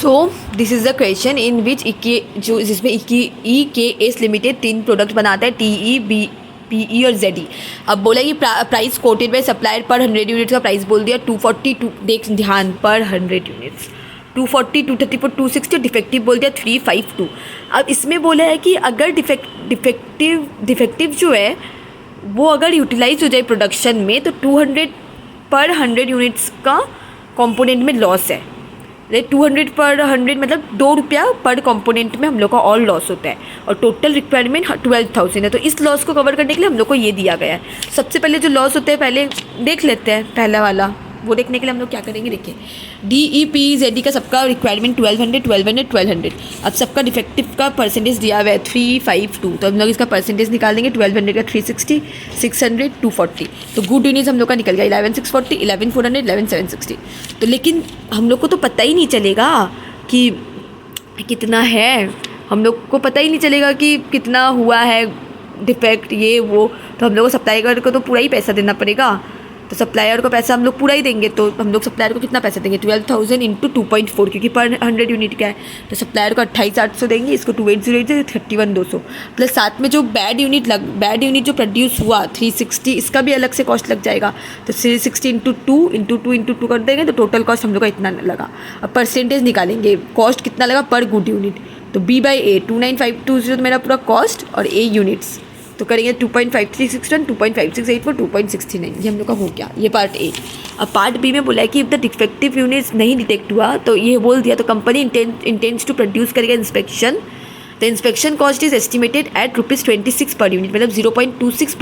So this is the question in which जो जिसमें EKS limited 3 product बनाता है, TE, PE और ZE। अब बोला कि प्राइस कोटेड बाय सप्लायर पर 100 यूनिट्स का प्राइस बोल दिया 242, देख ध्यान, पर 100 यूनिट्स 240, 234, 260, डिफेक्टिव बोल दिया 352। अब इसमें बोला है कि अगर डिफेक्टिव जो है वो अगर यूटिलाइज हो जाए प्रोडक्शन में तो 200 पर 100 यूनिट्स का कंपोनेंट में लॉस है। 200 पर 100 मतलब 2 रुपया पर कंपोनेंट में हम लोग का और लॉस होता है, और टोटल रिक्वायरमेंट 12,000 है। तो इस लॉस को कवर करने के लिए हम लोग को ये दिया गया है। सबसे पहले जो लॉस होते हैं पहले देख लेते हैं, पहला वाला वो देखने के लिए हम लोग क्या करेंगे, देखिए DEPZD का सबका रिक्वायरमेंट 1200। अब सबका डिफेक्टिव का परसेंटेज दिया हुआ है 352, तो हम लोग इसका परसेंटेज निकाल देंगे। 1200 का 360, 600, 240, तो गुड यूनिट्स हम लोग का निकल गया 11640, 11400, 11760। तो लेकिन हम लोग को तो पता ही नहीं चलेगा कि कितना है, हम लोग को पता ही नहीं चलेगा कि कितना हुआ है डिफेक्ट ये वो, तो हम लोग को सप्लायर को तो पूरा ही पैसा देना पड़ेगा। तो सप्लायर को पैसा हम लोग पूरा ही देंगे, तो हम लोग सप्लायर को कितना पैसा देंगे 12,000 इंटू 2.4, क्योंकि पर 100 यूनिट का है। तो सप्लायर को 28,800 देंगे, इसको 2808 31,200 प्लस साथ में जो बैड यूनिट जो प्रोड्यूस हुआ 360, इसका भी अलग से कॉस्ट लग जाएगा। तो 360 इंटू 2 कर देंगे, तो टोटल कॉस्ट हम लोग का इतना लगा। अब परसेंटेज निकालेंगे, कॉस्ट कितना लगा पर गुड यूनिट, तो B/A 29520 मेरा पूरा कॉस्ट, और A यूनिट्स तो करेंगे 2.5361, 2.5684, 2.69, ये हम लोग का हो गया, ये पार्ट ए। अब पार्ट बी में बोला है कि इफ द डिफेक्टिव यूनिट्स नहीं डिटेक्ट हुआ, तो ये बोल दिया तो कंपनी इंटेंड्स टू प्रोड्यूस करेगा inspection. The inspection cost is estimated at ₹26 per unit, मतलब 0.26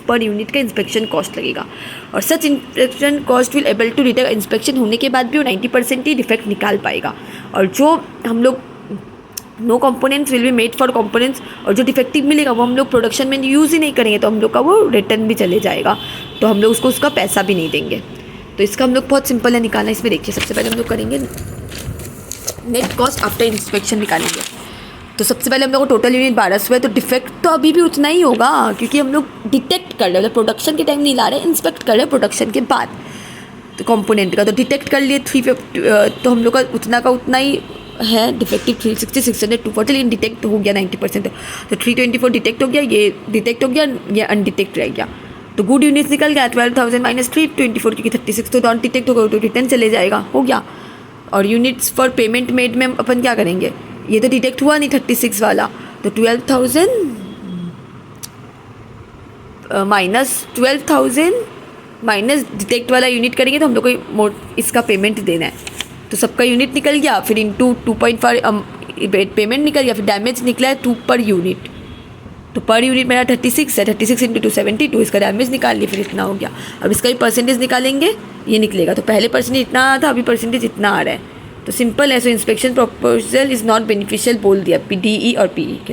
पर यूनिट का इंस्पेक्शन कॉस्ट लगेगा। और such inspection cost will able to detect, inspection होने के बाद भी वो 90% ही डिफेक्ट निकाल पाएगा। और जो हम लोग no components will be made for components, और जो डिफेक्टिव मिलेगा वो हम लोग प्रोडक्शन में यूज़ ही नहीं करेंगे, तो हम लोग का वो रिटर्न भी चले जाएगा, तो हम लोग उसको उसका पैसा भी नहीं देंगे। तो इसका हम लोग बहुत सिंपल है निकालना। इसमें देखिए सबसे पहले हम लोग करेंगे नेट कॉस्ट आफ्टर इंस्पेक्शन निकालेंगे। तो सबसे पहले हम लोग को टोटल यूनिट 1200 है, तो डिफेक्ट तो अभी भी उतना ही होगा, क्योंकि हम लोग डिटेक्ट कर रहे हैं, प्रोडक्शन के टाइम नहीं ला रहे, इंस्पेक्ट कर रहे हैं प्रोडक्शन के बाद। तो कंपोनेंट का तो डिटेक्ट कर लिए 350, तो हम लोग का उतना ही है डिफेक्टिव 360, 600, 240, लेकिन डिटेक्ट हो गया 90%, तो 324 डिटेक्ट हो गया, ये डिटेक्ट हो गया, ये अनडिटेक्ट रह गया। तो गुड यूनिट्स निकल गया 12,000 माइनस 324, क्योंकि 36 तो नॉन डिटेक्ट होगा, तो रिटर्न चले जाएगा, हो गया। और यूनिट्स फॉर पेमेंट मेड में अपन क्या करेंगे, ये तो डिटेक्ट हुआ नहीं 36 वाला, तो 12,000 माइनस डिटेक्ट वाला यूनिट करेंगे, तो हम लोग को इसका पेमेंट देना है। तो सबका यूनिट निकल गया, फिर इंटू 2.5 पेमेंट निकल गया, फिर डैमेज निकला है 2 पर यूनिट, तो पर यूनिट मेरा 36 है, 36 इंटू 272, इसका डैमेज निकाल लिया, फिर इतना हो गया। अब इसका भी परसेंटेज निकालेंगे, ये निकलेगा। तो पहले परसेंटेज इतना आ रहा था, अभी परसेंटेज इतना आ रहा है, तो सिंपल है। So inspection proposal is not beneficial बोल दिया DE और PE के लिए।